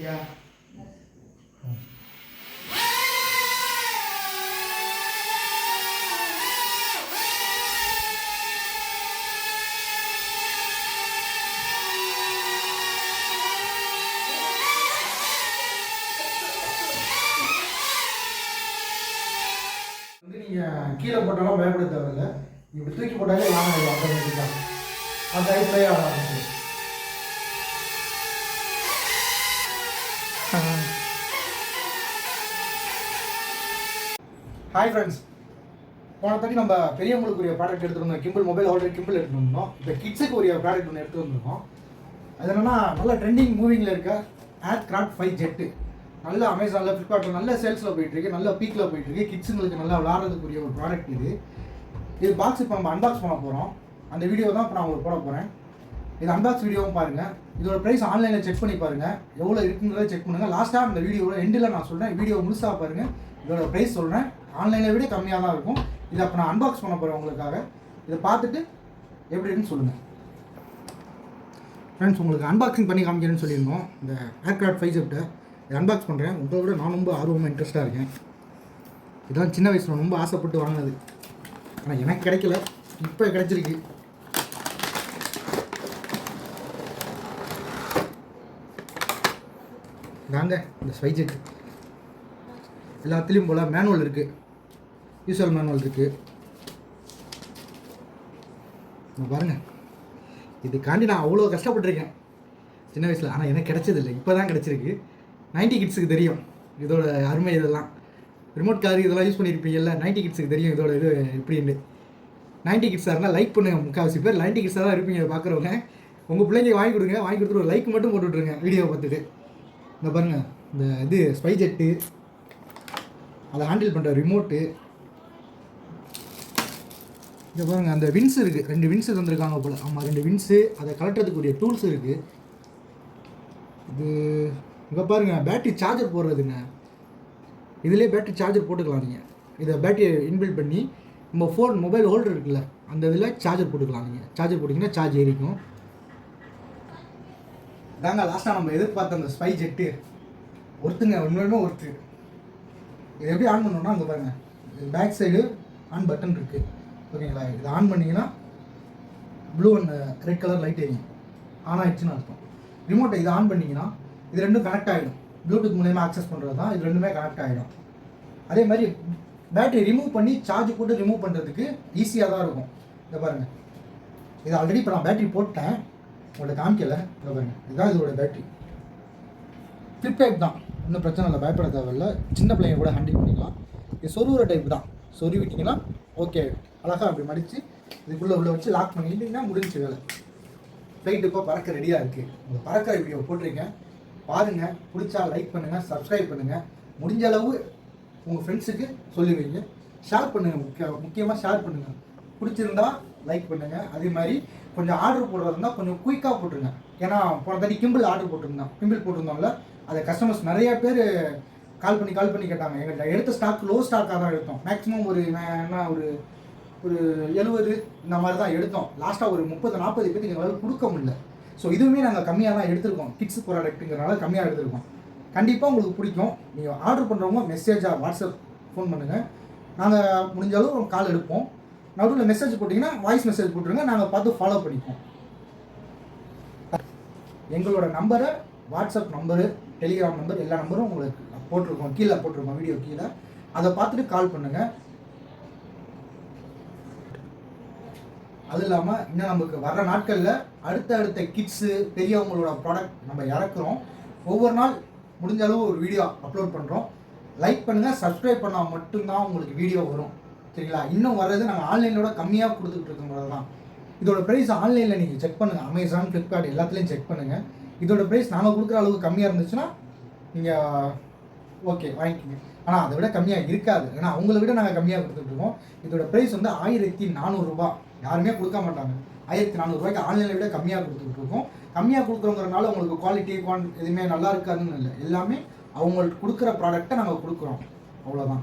क्या கீழே போட்டாலும் பயப்பட தேவையில்ல. இப்படி தூக்கி போட்டாலே யானை ஆட்டோமேட்டிக்காக அந்த ப்ளே ஆக ஆரம்பிச்சு. ஹாய் ஃப்ரெண்ட்ஸ், போன தட்டி நம்ம பெரியவங்களுக்குரிய ப்ராடக்ட் எடுத்துருந்தோம். கிம்பிள் மொபைல் ஹோல்டர் கிம்பிள் எடுத்துகிட்டு வந்தோம். இப்போ கிட்ஸுக்கு உரிய ப்ராடக்ட் ஒன்று எடுத்து வந்திருக்கோம். அது என்னன்னா நல்ல ட்ரெண்டிங் மூவிங்கில் இருக்க ஏர்க்ராஃப்ட் 5 ஜெட்டு. நல்ல அமேசானில் ஃப்ளிப்கார்ட்டில் நல்ல சேல்ஸில் போயிட்டுருக்கு, நல்ல பீக்கில் போயிட்டுருக்கு. கிட்ஸுங்களுக்கு நல்லா விளாட்றதுக்குரிய ஒரு ப்ராடக்ட் இது பாக்ஸ் இப்போ நம்ம அன்பாக்ஸ் பண்ண போகிறோம். அந்த வீடியோ தான் இப்போ நான் உங்களுக்கு போட போகிறேன். இது அன்பாக்ஸ் வீடியோவும் பாருங்கள். இதோட ப்ரைஸ் ஆன்லைனில் செக் பண்ணி பாருங்கள், எவ்வளோ இருக்குங்கிறத செக் பண்ணுங்கள். லாஸ்ட்டாக இந்த வீடியோவில் எண்டில் நான் சொல்கிறேன், வீடியோ முழுசாக பாருங்கள். இதோட ப்ரைஸ் சொல்கிறேன், ஆன்லைனை விட கம்மியாக தான் இருக்கும். இதை அப்போ நான் அன்பாக்ஸ் பண்ண போகிறேன் உங்களுக்காக. இதை பார்த்துட்டு எப்படி இருக்குன்னு சொல்லுங்கள். ஃப்ரெண்ட்ஸ், உங்களுக்கு அன்பாக்சிங் பண்ணி காமிக்கிறேன்னு சொல்லியிருந்தோம். இந்த ஏர்க்ராஃப்ட் 5 ஜெட்டை இதை அன்பாக்ஸ் பண்ணுறேன். உங்களை விட நான் ரொம்ப ஆர்வமாக இன்ட்ரெஸ்ட்டாக இருக்கேன். இதெல்லாம் சின்ன வயசில் ரொம்ப ஆசைப்பட்டு வாங்கினது, ஆனால் எனக்கு கிடைக்கல, இப்போ கிடைச்சிருக்கு. தாங்க இந்த 5 ஜெட். எல்லாத்துலேயும் போல் மேனுவல் இருக்குது, யூஸ்வல் மேனுவல் இருக்குது. பாருங்கள், இதுக்காண்டி நான் அவ்வளோ கஷ்டப்பட்டுருக்கேன் சின்ன வயசில், ஆனால் எனக்கு கிடைச்சதில்லை, இப்போ தான் கிடச்சிருக்கு. 90 கிட்ஸுக்கு தெரியும் இதோட அருமை. இதெல்லாம் ரிமோட் கார் இதெல்லாம் யூஸ் பண்ணியிருப்பீங்கல்ல, 90 கிட்ஸுக்கு தெரியும் இதோட இது எப்படின்னு. 90 கிட்ஸாக இருந்தால் லைக் பண்ணுங்கள். முக்கால்வாசி பேர் 90 கிட்ஸாக தான் இருப்பீங்க பார்க்குறவங்க. உங்கள் பிள்ளைங்க வாங்கி கொடுங்க, வாங்கி கொடுத்துட்டு ஒரு லைக் மட்டும் போட்டு விட்ருங்க வீடியோவை பார்த்துட்டு. இந்த பாருங்கள், இந்த இது 5 ஜெட்டு, அதை ஹேண்டில் பண்ணுற ரிமோட்டு. இங்கே பாருங்கள், அந்த வின்ஸ் இருக்குது, 2 வின்ஸு தந்துருக்காங்க போல். ஆமாம், 2 வின்ஸு. அதை கலட்டுறதுக்குரிய டூல்ஸ் இருக்குது. இது இங்கே பாருங்கள், பேட்ரி சார்ஜர் போடுறதுங்க. இதிலே பேட்ரி சார்ஜர் போட்டுக்கலாம் நீங்கள். இதை பேட்டரியை இன்பில்ட் பண்ணி நம்ம ஃபோன் மொபைல் ஹோல்டர் இருக்குல்ல, அந்த இதில் சார்ஜர் போட்டுக்கலாம். நீங்கள் சார்ஜர் போட்டிங்கன்னா சார்ஜ் ஏறிக்கும். தாங்க லாஸ்ட்டாக நம்ம எதிர்பார்த்த அந்த 5 ஜெட்டு ஒருத்துங்க, உண்மையுமே ஒருத்து. இது எப்படி ஆன் பண்ணணும்னா, அங்கே பாருங்கள், பேக் சைடு ஆன் பட்டன் இருக்குது, ஓகேங்களா? இது ஆன் பண்ணிங்கன்னா blue and red colour light எரியும், ஆன் ஆகிடுச்சுன்னு அர்த்தம். ரிமோட்டை இதை ஆன் பண்ணிங்கன்னா இது ரெண்டும் கனெக்ட் ஆகிடும். ப்ளூடூத் மூலயமா ஆக்சஸ் பண்ணுறது தான், இது ரெண்டுமே கனெக்ட் ஆகிடும். அதே மாதிரி பேட்டரி ரிமூவ் பண்ணி சார்ஜ் போட்டு ரிமூவ் பண்ணுறதுக்கு ஈஸியாக தான் இருக்கும். இதை பாருங்கள், இது ஆல்ரெடி இப்போ நான் பேட்டரி போட்டேன், உங்கள்கிட்ட காமிக்கலை. இதை பாருங்கள், இதுதான் இதோட பேட்டரி. ஃப்ளிப் டைப் தான், ஒன்றும் பிரச்சனை இல்லை, பயப்பட தேவையில்லை. சின்ன பிள்ளைங்க கூட ஹேண்டில் பண்ணிக்கலாம். இது சொருகிற டைப் தான், சொருவி விட்டிங்கன்னா ஓகே, அழகாக அப்படி மடித்து இதுக்குள்ளே உள்ள வச்சு லாக் பண்ணிக்கிட்டிங்கன்னா முடிஞ்சு வேலை. ஃப்ளைட் இப்போ பறக்க ரெடியாக இருக்குது. உங்கள் பறக்கிற வீடியோ போட்டிருக்கேன், பாருங்கள். பிடிச்சா லைக் பண்ணுங்கள், சப்ஸ்கிரைப் பண்ணுங்கள். முடிஞ்ச அளவு உங்கள் ஃப்ரெண்ட்ஸுக்கு சொல்லி வைங்க, ஷேர் பண்ணுங்கள். முக்கியமாக ஷேர் பண்ணுங்கள். பிடிச்சிருந்தா லைக் பண்ணுங்கள். அதே மாதிரி கொஞ்சம் ஆர்டர் போடுறதா இருந்தால் கொஞ்சம் குயிக்காக போட்டுருங்க. ஏன்னா போன தட்டி கிம்பிள் ஆர்டர் போட்டிருந்தோம்ல, அதை கஸ்டமர்ஸ் நிறைய பேர் கால் பண்ணி கேட்டாங்க. எங்கள்கிட்ட எடுத்த ஸ்டாக் லோ ஸ்டாக்காக தான் எடுத்தோம். மேக்ஸிமம் ஒரு 70 இந்த மாதிரி தான் எடுத்தோம். லாஸ்ட்டாக ஒரு 30-40 பேருக்கு எங்களால் கொடுக்க முடியல. ஸோ இதுவுமே நாங்கள் கம்மியாக தான் எடுத்திருக்கோம். கிட்ஸ் ப்ராடக்ட்டுங்கிறனால கம்மியாக எடுத்திருக்கோம். கண்டிப்பாக உங்களுக்கு பிடிக்கும். நீங்கள் ஆர்டர் பண்ணுறவங்க மெசேஜாக வாட்ஸ்அப் ஃபோன் பண்ணுங்கள், நாங்கள் முடிஞ்ச அளவு கால் எடுப்போம். நடுவில் மெசேஜ் போட்டிங்கன்னா வாய்ஸ் மெசேஜ் போட்டுருங்க, நாங்கள் பார்த்து ஃபாலோ பண்ணிப்போம். எங்களோட நம்பரை, வாட்ஸ்அப் நம்பரு, டெலிகிராம் நம்பர், எல்லா நம்பரும் உங்களுக்கு போட்டிருக்கோம், கீழே போட்டிருக்கோம், வீடியோ கீழே. அதை பார்த்துட்டு கால் பண்ணுங்கள். அது இல்லாமல் இன்னும் நமக்கு வர்ற நாட்களில் அடுத்த கிட்ஸு பெரியவங்களோட ப்ராடக்ட் நம்ம இறக்குறோம். ஒவ்வொரு நாள் முடிஞ்ச அளவு ஒரு வீடியோ அப்லோட் பண்ணுறோம். லைக் பண்ணுங்கள், சப்ஸ்கிரைப் பண்ணால் மட்டும்தான் உங்களுக்கு வீடியோ வரும், சரிங்களா? இன்னும் வர்றது நாங்கள் ஆன்லைனோட கம்மியாக கொடுத்துட்டு இருக்கோங்கிறது தான். இதோட ப்ரைஸ் ஆன்லைனில் நீங்கள் செக் பண்ணுங்கள், அமேசான், ஃப்ளிப்கார்ட் எல்லாத்துலேயும் செக் பண்ணுங்கள். இதோட ப்ரைஸ் நாங்கள் கொடுக்குற அளவுக்கு கம்மியாக இருந்துச்சுன்னா நீங்கள் ஓகே வாங்கிக்கோங்க. ஆனால் அதை விட கம்மியாக இருக்காது, ஏன்னா அவங்கள விட நாங்கள் கம்மியாக கொடுத்துட்ருக்கோம். இதோட ப்ரைஸ் வந்து 1400 ரூபா. யாருமே கொடுக்க மாட்டாங்க. 1400 ரூபாய்க்கு ஆன்லைனில் விட கம்மியாக கொடுத்துட்ருக்கோம். கம்மியாக கொடுக்குறோங்கிறனால உங்களுக்கு குவாலிட்டி எதுவுமே நல்லா இருக்காதுன்னு இல்லை, எல்லாமே அவங்களுக்கு கொடுக்குற ப்ராடக்டை நாங்கள் கொடுக்குறோம், அவ்வளோதான்.